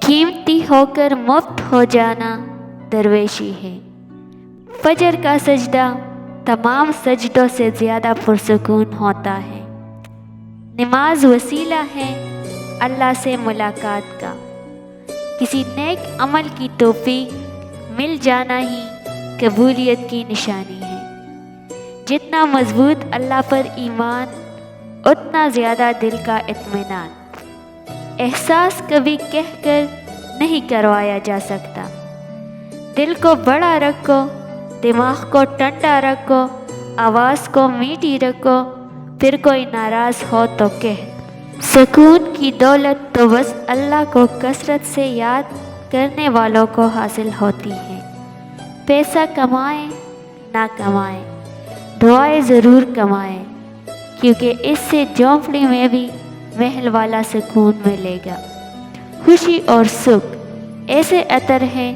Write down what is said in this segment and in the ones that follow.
قیمتی ہو کر مفت ہو جانا درویشی ہے۔ فجر کا سجدہ تمام سجدوں سے زیادہ پرسکون ہوتا ہے۔ نماز وسیلہ ہے اللہ سے ملاقات کا۔ کسی نیک عمل کی توفیق مل جانا ہی قبولیت کی نشانی ہے۔ جتنا مضبوط اللہ پر ایمان، اتنا زیادہ دل کا اطمینان۔ احساس کبھی کہہ کر نہیں کروایا جا سکتا۔ دل کو بڑا رکھو، دماغ کو ٹھنڈا رکھو، آواز کو میٹھی رکھو، پھر کوئی ناراض ہو تو کہہ۔ سکون کی دولت تو بس اللہ کو کثرت سے یاد کرنے والوں کو حاصل ہوتی ہے۔ پیسہ کمائیں نہ کمائیں، دعائیں ضرور کمائیں، کیونکہ اس سے جھونپڑی میں بھی محل والا سکون ملے گا۔ خوشی اور سکھ ایسے عطر ہیں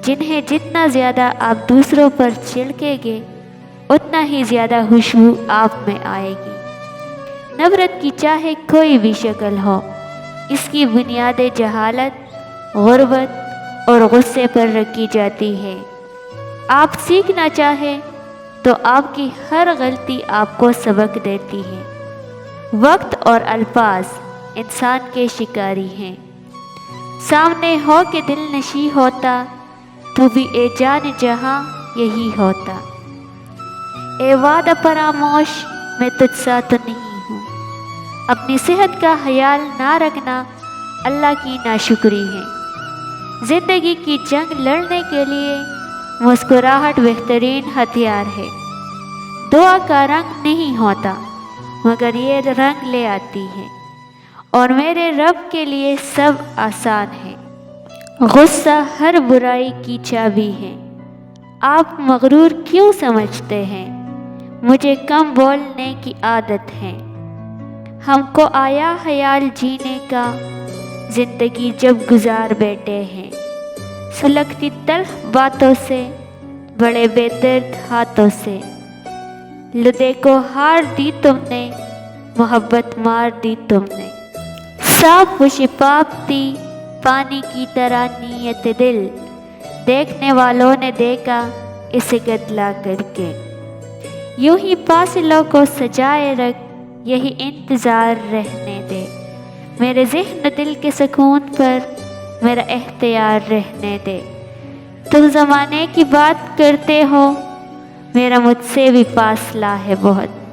جنہیں جتنا زیادہ آپ دوسروں پر چھڑکیں گے اتنا ہی زیادہ خوشبو آپ میں آئے گی۔ نفرت کی چاہے کوئی بھی شکل ہو، اس کی بنیاد جہالت، غربت اور غصے پر رکھی جاتی ہے۔ آپ سیکھنا چاہیں تو آپ کی ہر غلطی آپ کو سبق دیتی ہے۔ وقت اور الفاظ انسان کے شکاری ہیں۔ سامنے ہو کے دل نشیں ہوتا، تو بھی اے جان جہاں یہی ہوتا۔ اے وعدہ فراموش میں تجھ سا تو نہیں ہوں۔ اپنی صحت کا خیال نہ رکھنا اللہ کی ناشکری ہے۔ زندگی کی جنگ لڑنے کے لیے مسکراہٹ بہترین ہتھیار ہے۔ دعا کا رنگ نہیں ہوتا مگر یہ رنگ لے آتی ہے، اور میرے رب کے لیے سب آسان ہے۔ غصہ ہر برائی کی چابی ہے۔ آپ مغرور کیوں سمجھتے ہیں؟ مجھے کم بولنے کی عادت ہے۔ ہم کو آیا خیال جینے کا، زندگی جب گزار بیٹھے ہیں۔ سلگتی تلخ باتوں سے، بڑے بے درد ہاتھوں سے۔ لدے کو ہار دی تم نے، محبت مار دی تم نے۔ صاف و شفاف تھی پانی کی طرح نیت دل، دیکھنے والوں نے دیکھا اسے گدلا کر کے۔ یوں ہی فاصلوں کو سجائے رکھ، یہی انتظار رہنے دے۔ میرے ذہن دل کے سکون پر میرا اختیار رہنے دے۔ تم زمانے کی بات کرتے ہو، میرا مجھ سے بھی فاصلہ ہے بہت۔